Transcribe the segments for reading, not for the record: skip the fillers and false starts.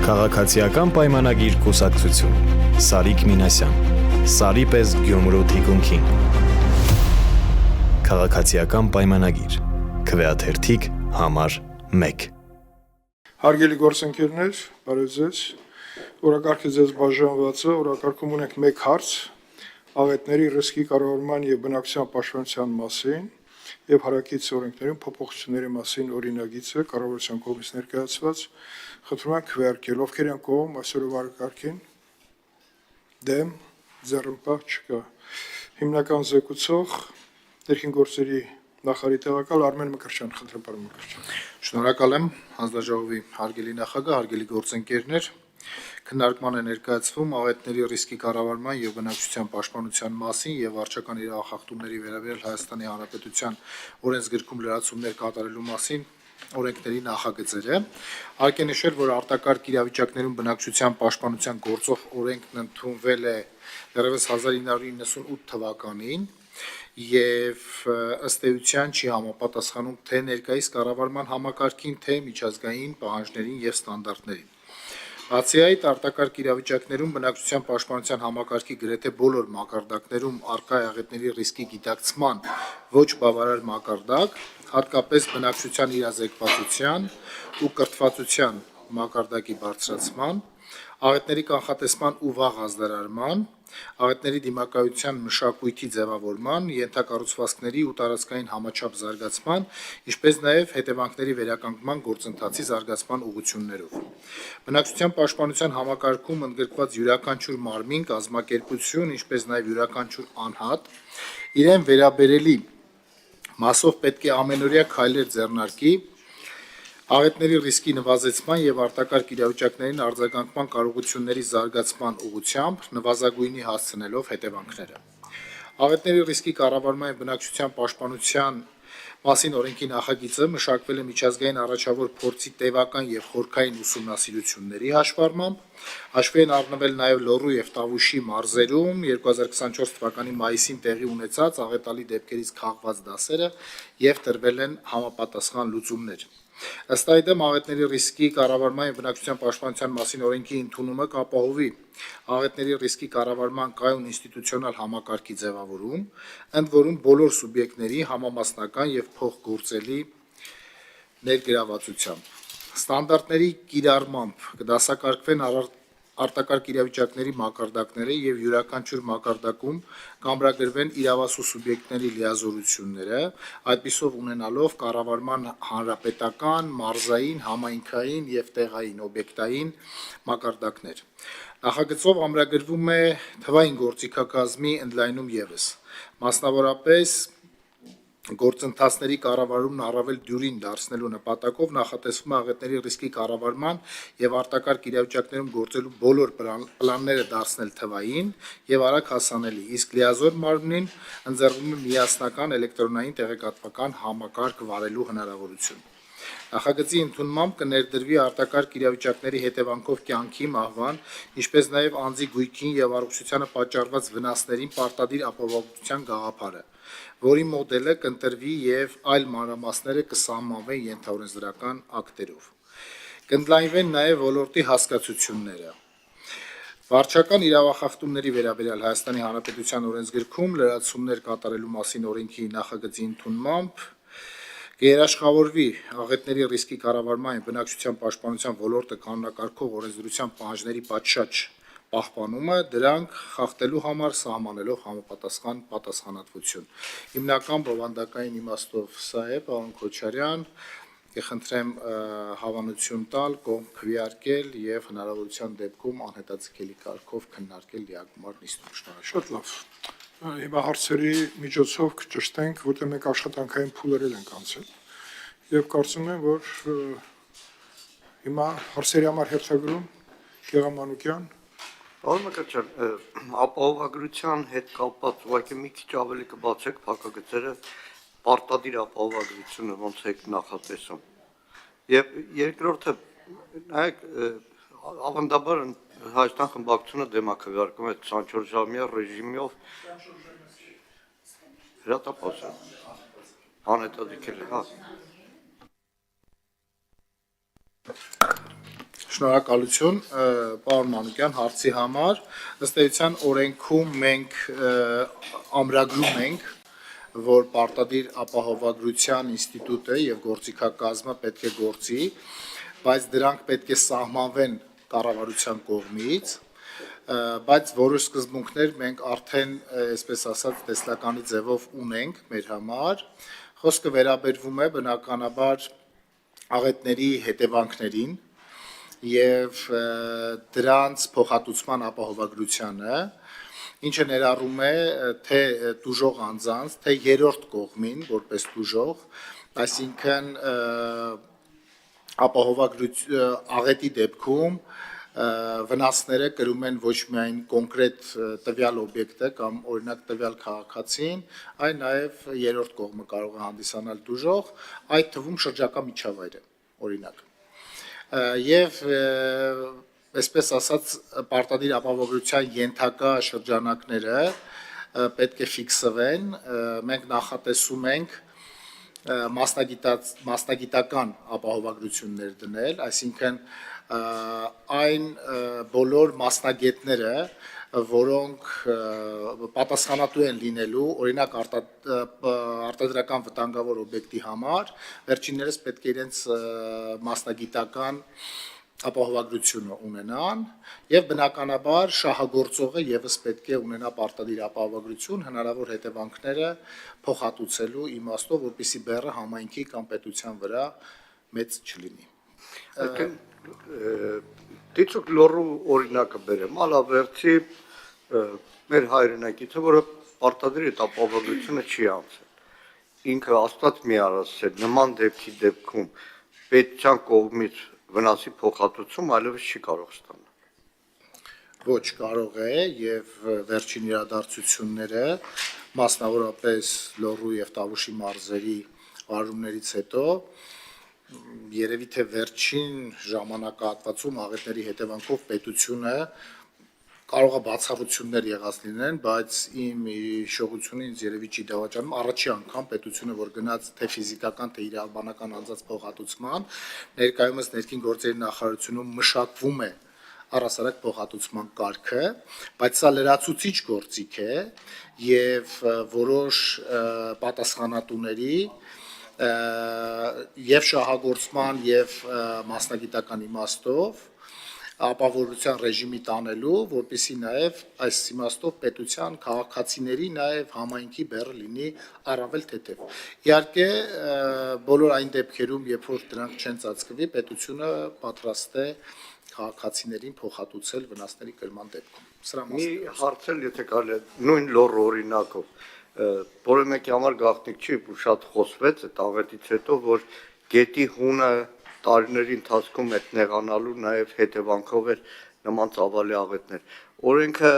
Քաղաքացիական պայմանագիր կուսակցություն Սարիկ Մինասյան Սարի պես Գյումրու թիկունքին Քաղաքացիական պայմանագիր Քվեաթերթիկ համար 1 Հարգելի գործընկերներ, բարև ձեզ։ Օրակարգը ձեզ բաժանված է, օրակարգում ունենք մեկ հարց աղետների ռիսկի կառավարման եւ բնակչության պաշտպանության մասին եւ հարակից օրենքներում փոփոխությունների մասին օրինագիծը կառավարության կողմից ներկայացված խնդրում եմ քվեարկել ովքեր են կողմ այսօրվա օրակարգին դեմ ձեռնպահ չկա հիմնական զեկուցող ներքին գործերի նախարարի տեղակալ Արմեն Մկրտչյան, խնդրեմ պարոն Մկրտչյան։ Շնորհակալ եմ հանձնաժողովի հարգելի նախագահ, հարգելի գործընկերներ, քննարկման է ներկայացվում աղետների ռիսկի կառավարման եւ բնակչության պաշտպանության մասին եւ վարչական իրավախախտումների վերաբերյալ Հայաստանի Հանրապետության օրենսգրքում լրացումներ կատարելու մասին օրենքների նախագծերը։ Հարկ է նշել, որ արտակարգ իրավիճակներում բնակչության պաշտպանության գործող օրենքն ընդունվել է դեռևս 1998 թվականին եւ ըստ էության չի համապատասխանում թե ներկայիս կառավարման համակարգին, թե միջազգային պահանջներին եւ ստանդարտներին։ Բացի այդ, արտակարգ իրավիճակներում բնակչության պաշտպանության համակարգի գրեթե բոլոր մակարդակներում առկա աղետների ռիսկի գիտակցման ոչ բավարար մակարդակ, հատկապես բնակչության իրազեկվածության ու կրթվածության մակարդակի բարձրացման, աղետների կանխատեսման ու վաղ ազդարարման, աղետների դիմակայության մշակույթի ձևավորման, ենթակառուցվածքների ու տարածքային համաչափ զարգացման, ինչպես նաև հետևանքների վերականգնման գործընթացի զարգացման ուղղություններով։ Բնակչության պաշտպանության համակարգում ընդգրկված յուրաքանչյուր մարմին, կազմակերպություն, ինչպես նաև յուրաքանչյուր անհատ իրեն վերաբերելի մասով պետք է ամենօրյա քայլեր ձեռնարկի աղետների ռիսկի նվազեցման եւ արտակարգ իրավիճակներին արձագանքման կարողությունների զարգացման ուղղությամբ նվազագույնի հասցնելով հետևանքները։ Աղետների ռիսկի կառավարման եւ բնակչության պաշտպանության մասին օրենքի նախագիծը մշակվել է միջազգային առաջավոր փորձի տևական եւ խորքային ուսումնասիրությունների հաշվառմամբ, հաշվի են առնվել նաեւ Լոռու եւ Տավուշի մարզերում 2024 թվականի մայիսին տեղի ունեցած աղետալի դեպքերից քաղված դասերը եւ տրվել են համապատասխան լուծումներ։ Ըստ այդմ աղետների ռիսկի կառավարման եւ բնակչության պաշտպանության մասին օրենքի ընդունումը կապահովի աղետների ռիսկի կառավարման կայուն ինստիտուցիոնալ համակարգի ձևավորում, ընդ որում բոլոր սուբյեկտների համամասնական եւ փոխգործելի ներգրավվածությամբ։ Ստանդարտների կիրառմամբ կդասակարգվեն արտակարգ իրավիճակների մակարդակները եւ յուրաքանչյուր մակարդակում կամրագրվեն իրավասու սուբյեկտների լիազորությունները, այդպիսով ունենալով կառավարման հանրապետական, մարզային, համայնքային եւ տեղային օբյեկտային մակարդակներ։ Նախագծով ամրագրվում է թվային գործիքակազմի ընդլայնում ևս, մասնավորապես գործընթացների կառավարումն առավել դյուրին դարձնելու նպատակով նախատեսվում է աղետների ռիսկի կառավարման եւ արտակարգ իրավիճակներում գործելու բոլոր պլանները դարձնել թվային եւ արագ հասանելի, իսկ լիազոր մարմնին ընձեռվում է միասնական էլեկտրոնային տեղեկատվական համակարգ վարելու հնարավորություն։ Նախագծի ընդունմամբ կներդրվի արտակարգ իրավիճակների հետևանքով կյանքի մահվան, ինչպես նաև անձի գույքին եւ առողջությանը պատճառված վնասներին պարտադիր ապահովության գաղափարը, որի մոդելը կընտրվի եւ այլ մանրամասները կսահմանվեն ենթաօրենսդրական ակտերով։ Կընդլայնվեն նաև ոլորտի հասկացությունները։ Վարչական իրավախախտումների վերաբերյալ Հայաստանի Հանրապետության օրենսգրքում լրացումներ կատարելու մասին օրենքի նախագծի ընդունմամբ կերաշխավորվի աղետների ռիսկի կառավարման եւ բնակչության պաշտպանության ոլորտը կանոնակարգող օրենսդրության պահանջների պատշաճ պահպանումը, դրանք խախտելու համար սահմանելով համապատասխան պատասխանատվություն։ Հիմնական բովանդակային իմաստով սա է, պարոն Քոչարյան, կխնդրեմ հավանություն տալ, կողմ քվեարկել եւ հնարավորության դեպքում անհետաձգելի կարգով քննարկել լիագումար նիստում։ Շատ լավ։ Հիմա հարցերի միջոցով կճշտենք, որտեղ մենք աշխատանքային փուլերել ենք անցել եւ կարծում եմ, որ հիմա հարցերի համար հերթագրում Գեղամանուկյան։ Պարոն Մկրտչյան, ապահովագրության հետ կապված ուղղակի մի քիչ ավելի կբացեք փակագծերը պարտադիր ապահովագրությունը ոնց է նախատեսում։ Եվ երկրորդը, նայեք, ավանդաբար Հայաստան խմբակցությունը դեմակվարկում է 24 ժամյա ռեժիմով հրատապասը անհետաձգել է, հա։ Շնորհակալություն, պարոն Մանուկյան, հարցի համար։ Ըստ էության օրենքում մենք ամրագրում ենք, որ պարտադիր ապահովագրության ինստիտուտը եւ գործիքակազմը պետք է գործի, բայց դրանք պետք է սահմանվեն կառավարության կողմից, բայց որոշ սկզբունքներ մենք արդեն, այսպես ասած, տեսլականի ձևով ունենք մեր համար։ Խոսքը վերաբերվում է բնականաբար աղետների հետևանքներին եւ դրանց փոխհատուցման ապահովագրությանը, ինչը ներառում է թե տուժող անձանց, թե երրորդ կողմին որպես տուժող, այսինքն աղետի դեպքում վնասները կրում են ոչ միայն կոնկրետ տվյալ օբյեկտը կամ օրինակ տվյալ քաղաքացին, այլ նաև երրորդ կողմը կարող է հանդիսանալ տուժող, այդ թվում շրջակա միջավայրը, օրինակ։ Եվ այսպես ասած պարտադիր ապահովագրության ենթակա շրջանակները պետք է ֆիքսվեն, մենք նախատեսում ենք մասնագիտական ապահովագրություններ դնել, այսինքն այն բոլոր մասնագետները, որոնք պատասխանատու են լինելու, օրինակ արտադրական վտանգավոր օբյեկտի համար, վերջիններս պետք է իրենց մասնագիտական ապահովագրությունը ունենան եւ բնականաբար շահագործողը եւս պետք է ունենա պարտադիր ապահովագրություն հնարավոր հետևանքները փոխհատուցելու իմաստով, որպեսզի բեռը համայնքի կամ պետության վրա մեծ չլինի։ Դիցուկ լոռու օրինակը բերեմ, ալավերցի մեր հայրենակիցը, որը պարտադիր ապահովագրությունը չի անցել։ Ինքը աստված մի արասել, նման դեպքի դեպքում պետության կողմից վնասի փոխհատուցում այլևս չի կարող ստանալ։ Ոչ կարող է եւ վերջին իրադարձությունները, մասնավորապես լոռու եւ Տավուշի մարզերի արարումներից հետո երևի թե վերջին ժամանակահատվածում աղետների հետևանքով պետությունը կարող է բացառություններ եղած լինեն, բայց իմ հիշողությունը ինձ երևի չի դավաճանում առաջի անգամ պետությունը, որ գնաց թե ֆիզիկական, թե իրավաբանական անձանց փոխհատուցման, ներկայումս ներքին գործերի նախարարությունում մշակվում է առհասարակ փոխհատուցման կարգը, բայց սա լրացուցիչ գործիք է եւ որոշ պատասխանատուների եւ շահագործման եւ մասնագիտական իմաստով ապահովության ռեժիմի տանելու, որպեսզի նաև այս իմաստով պետության քաղաքացիների նաև համայնքի բեռը լինի առավել թեթև։ Իհարկե բոլոր այն դեպքերում, երբ որ դրանք չեն ծածկվի, պետությունը պատրաստ է քաղաքացիներին փոխհատուցել վնասների կրման դեպքում։ Սրա Մի հարցել, եթե կարելի է, նույն լոռ օրինակով, որը մեկի համար գաղտնիք չի, ու շատ խոսվեց այդ աղետից հետո, որ գետի հունը տարիների ընթացքում այդ նեղանալու նաև հետևանքով էր նման ծավալի աղետներ։ Օրենքը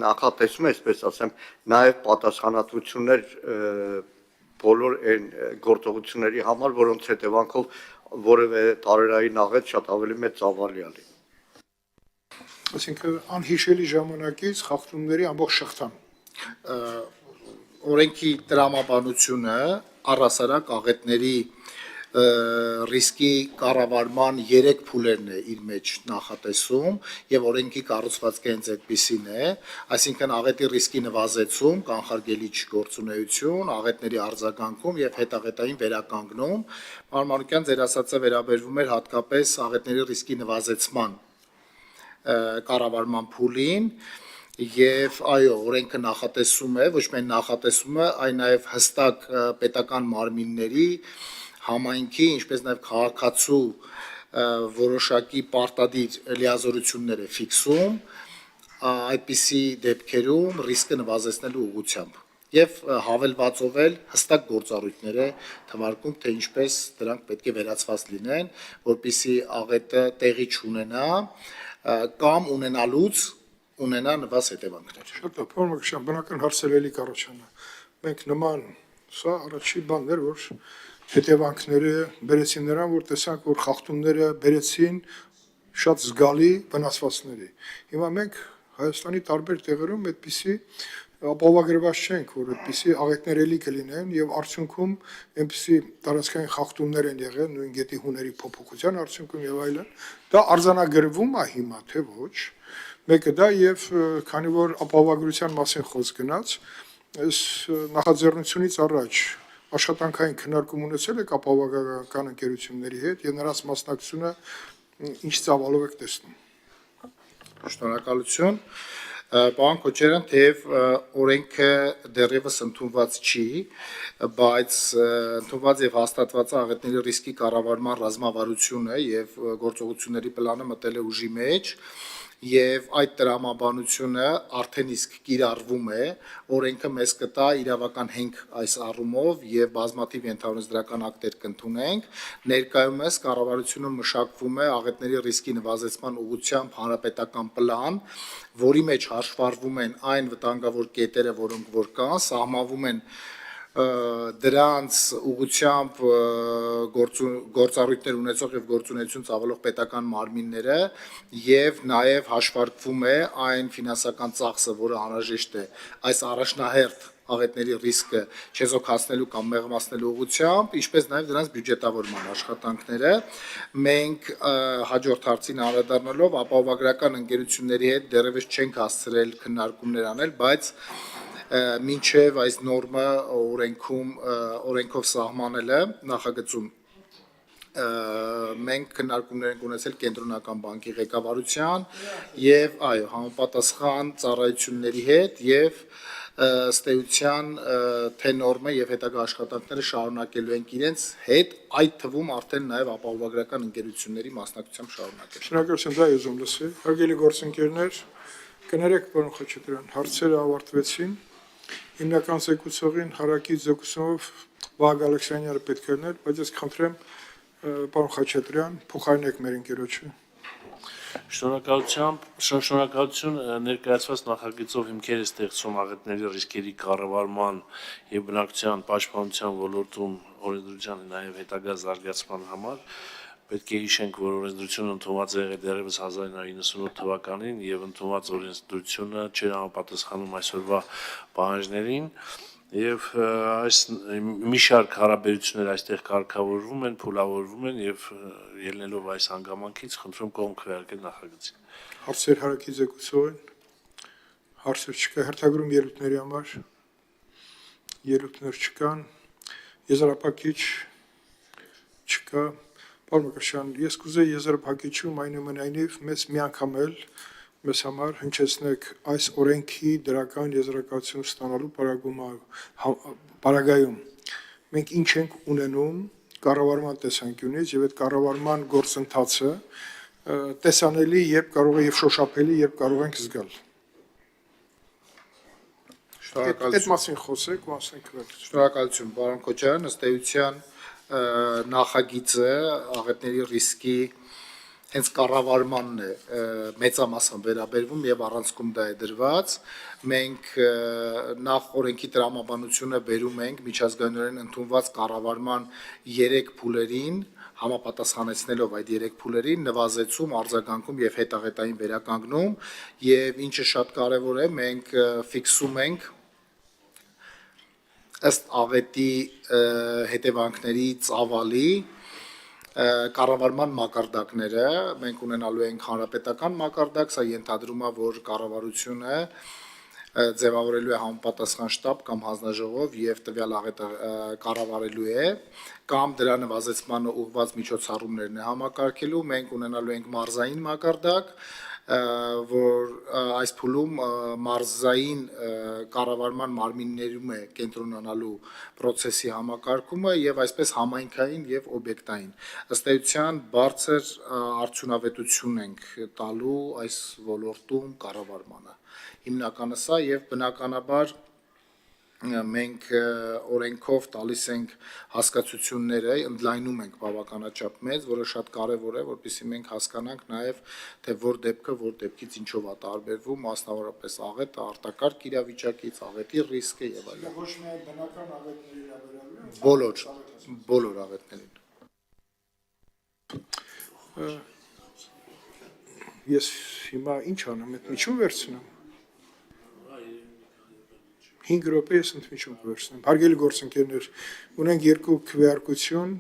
նախատեսում է, այսպես ասեմ, նաև պատասխանատվություններ բոլոր այն գործողությունների համար, որոնց հետևանքով որևէ տարերային աղետ շատ ավելի մեծ ծավալի ալի։ Այսինքն անհիշելի ժամանակից խախտումների ամբողջ շղթան։ Օրենքի տրամաբանությունը առհասարակ աղետների ռիսկի կառավարման 3 փուլերն է իր մեջ նախատեսում եւ օրենքի կառուցվածքը հենց այդպիսին է, այսինքն աղետի ռիսկի նվազեցում, կանխարգելիչ գործունեություն, աղետների արձագանքում եւ հետաղետային վերականգնում։ Պարոն Մանուկյան, ձեր ասածը վերաբերվում էր հատկապես աղետների ռիսկի նվազեցման կառավարման փուլին եւ այո, օրենքը նախատեսում է, ոչ միայն նախատեսում է, այլ նաեւ հստակ պետական մարմինների համայնքի, ինչպես նաև քաղաքացու որոշակի պարտադիր լիազորություններ է ֆիքսում այդպիսի դեպքերում ռիսկը նվազեցնելու ուղղությամբ եւ հավելվածով էլ հստակ գործառույթներ է թվարկում, թե ինչպես դրանք պետք է վերացված լինեն, որպեսզի աղետը տեղի չունենա կամ ունենալուց ունենա նվազ հետևանքներ։ Շատ լավ, պարոն Մակրոսյան, բնական հարցերելի կառաջանա։ Մենք նման սա առաջի բանն էր, որ հետևանքները բերեցին նրան, որ տեսանք, որ խախտումները բերեցին շատ զգալի վնասվածքների։ Հիմա մենք Հայաստանի տարբեր տեղերում այդպիսի ապահովագրված չենք, որ այդպիսի աղետներ էլի կլինեն եւ արդյունքում այնպիսի տարածքային խախտումներ են եղել նույն գետի հուների փոփոխության արդյունքում եւ այլն, դա արձանագրվում է հիմա թե ոչ, մեկը դա եւ քանի որ ապահովագրության մասին խոսք գնաց, այս նախաձեռնությունից առաջ աշխատանքային քննարկում ունեցել եք ապահովագրական ընկերությունների հետ եւ նրանց մասնակցությունը ինչ ծավալով եք տեսնում։ Շնորհակալություն։ Պարոն Քոչարյան, թեև օրենքը դեռևս ընդունված չի, բայց ընդունված եւ հաստատված աղետների ռիսկի կառավարման ռազմավարությունը եւ գործողությունների պլանը մտել է ուժի մեջ եւ այդ տրամաբանությունը արդեն իսկ կիրառվում է, օրենքը մեզ կտա իրավական հենք այս առումով եւ բազմաթիվ ենթահորինսդրական ակտեր կընդունենք, ներկայումս կառավարությունը մշակվում է աղետների ռիսկի նվազեցման ուղղությամբ հանրապետական պլան, որի մեջ հաշվառվում են այն վտանգավոր կետերը, որոնք որ կան, սահմանվում են դրանց ուղղությամբ գործառույթներ ունեցող եւ գործունեություն ծավալող պետական մարմինները եւ նաեւ հաշվարկվում է այն ֆինանսական ծախսը, որը անհրաժեշտ է այս առաջնահերթ աղետների ռիսկը չեզոքացնելու կամ մեղմացնելու ուղղությամբ, ինչպես նաեւ դրանց բյուջետավորման աշխատանքները։ Մենք հաջորդ հարցին անդրադառնալով ապահովագրական ընկերությունների հետ դեռևս չենք հասցրել քննարկումներ անել, բայց մինչև այս նորմը օրենքով սահմանելը նախագծում մենք քննարկումներ ենք ունեցել կենտրոնական բանկի ղեկավարության եւ համապատասխան ծառայությունների հետ եւ ըստ էության թե նորմը եւ հետագա աշխատանքները շարունակելու ենք իրենց հետ, այդ թվում արդեն նաեւ ապահովագրական ընկերությունների մասնակցությամբ շարունակել։ Շնորհակալություն, դա ուզում լսել։ Հարգելի գործընկերներ, կներեք, պարոն Խաչատրյան, հարցերը ավարտվեցին։ Հիմնական զեկուցողին հարակից զեկուցումով Վահագ Ալեքսանյանը պետք է լիներ, բայց ես կխնդրեմ պարոն Խաչատրյան, փոխարինեք մեր ընկերոջը։ Շնորհակալություն ներկայացված նախագծով հիմքեր է ստեղծում աղետների ռիսկերի կառավարման եւ բնակչության պաշտպանության ոլորտում օրենսդրության նաեւ հետագա զարգացման համար։ Պետք է հիշենք, որ օրենսդրությունը ընդունված է եղել դեռևս 1998 թվականին եւ ընդունված օրենսդրությունը չէր համապատասխանում այսօրվա պահանջներին եւ այս մի շարք հարաբերություններ այստեղ կարգավորվում են, փուլավորվում են եւ ելնելով այս հանգամանքից խնդրում կողմ քվեարկել նախագծին։ Հարցեր հարակից զեկուցողին։ Հարցեր չկա, հերթագրում ելույթների համար։ Ելույթներ չկան։ Եզրափակիչ չկա։ Պարոն Մկրտչյան, ես կուզեի եզրափակիչում այնուամենայնիվ մեզ մի անգամ էլ մեզ համար հնչեցնեք այս օրենքի դրական եզրակացություն ստանալու պարագայում մենք ինչ ենք ունենում կառավարման տեսանկյունից եւ այդ կառավարման գործընթացը տեսանելի երբ կարող է եւ շոշափելի երբ կարող ենք զգալ։ Այդ մասին խոսեք ու ասենք վերջ։ Շնորհակալություն, պարոն Քոչարյան, ըստ էության նախագիծը աղետների ռիսկի հենց կառավարմանն է մեծամասն վերաբերվում եւ առանցքում դա է դրված։ Մենք նախ օրենքի տրամաբանությունը բերում ենք միջազգայինորեն ընդունված կառավարման 3 փուլերին, համապատասխանեցնելով այդ 3 փուլերին, նվազեցում, արձագանքում եւ հետագետային վերականգնում եւ ինչը շատ կարեւոր է, մենք ֆիքսում ենք ըստ աղետի հետևանքների ծավալի կառավարման մակարդակները, մենք ունենալու ենք հանրապետական մակարդակ, սա ենթադրում է, որ կառավարությունը ձևավորելու է համապատասխան շտաբ կամ հանձնաժողով եւ տվյալ աղետը կառավարելու է կամ դրա նվազեցմանը ուղղված միջոցառումներն է համակարգելու, մենք ունենալու ենք մարզային մակարդակ, որ այս փուլում մարզային կառավարման մարմիններում է կենտրոնանալու process-ի համակարգումը եւ այսպես համայնքային եւ օբյեկտային։ Ըստ էության բարձր արդյունավետություն ենք տալու այս ոլորտում կառավարմանը։ Հիմնականը սա եւ բնականաբար մենք օրենքով տալիս ենք հասկացությունները, ընդլայնում ենք բավականաչափ մեծ, որը շատ կարևոր է, որպեսզի մենք հասկանանք նաև թե որ դեպքը որ դեպքից ինչով է տարբերվում, մասնավորապես աղետը արտակարգ իրավիճակից, աղետի ռիսկը եւ այլն։ Ոչ միայն բնական աղետների վերաբերյալ, բոլոր աղետներին։ Ես հիմա ինչ անեմ, այդ միջում վերցնեմ։ 5 րոպե ես ընդմիջում կվերցնեմ։ Հարգելի գործընկերներ, ունենք երկու քվեարկություն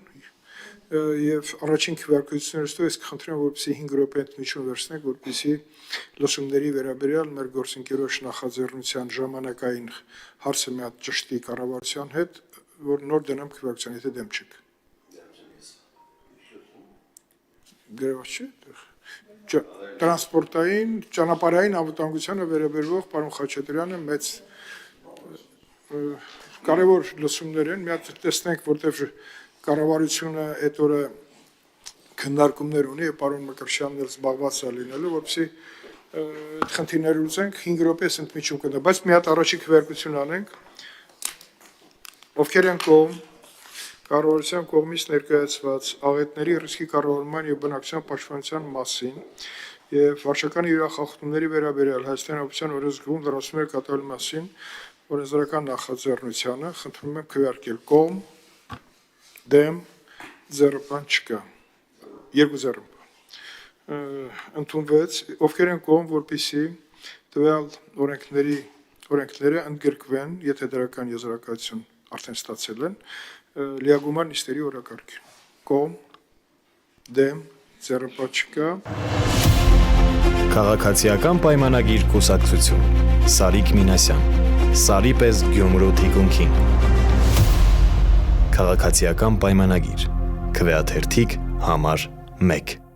եւ առաջին քվեարկությունից հետո ես կխնդրեմ, որպեսզի 5 րոպե ընդմիջում վերցնենք, որպեսզի լսումների վերաբերյալ մեր գործընկերոջ նախաձեռնության ժամանակային հարցը մի հատ ճշտի կառավարության հետ, որ նոր դնեմ քվեարկության, եթե դեմ չեք։ Գրված չէ։ Տրանսպորտային, ճանապարհային անվտանգությանը վերաբերող պարոն Խաչատրյանը մեծ կարևոր լսումներ են, մի հատ տեսնենք, որտեղ կառավարությունը այդ օրը քննարկումներ ունի եւ պարոն Մկրտչյանն էլ զբաղված է լինելու, որպեսզի այդ խնդիրները լուծենք 5 րոպե ընդմիջում կդա, բայց մի հատ առաջի քվեարկություն անենք։ Ովքեր են կողմ կառավարության կողմից ներկայացված աղետների ռիսկի կառավարման եւ բնակչության պաշտպանության մասին եւ վարչական իրախախտումների վերաբերյալ Հայաստանի Հանրապետության օրենսգրքում դրացումներ կատարելու մասին օրենսդրական նախաձեռնությանը խնդրում եմ քվեարկել կողմ, դեմ, ձեռնպան չկա, երկու ձեռնպան ընդունվեց, ովքեր են կողմ, որպեսզի տվյալ օրենքները ընդգրկվեն, եթե դրական եզրակացություն արդեն ստացել են, լիագումար նիստերի օրակարգին։ Կողմ, դեմ, ձեռնպատ չկա։ Քաղաքացիական պայմանագիր կուսակցություն Սարիկ Մինասյան Սարի պես Գյումրու թիկունքին Քաղաքացիական պայմանագիր Քվեաթերթիկ համար 1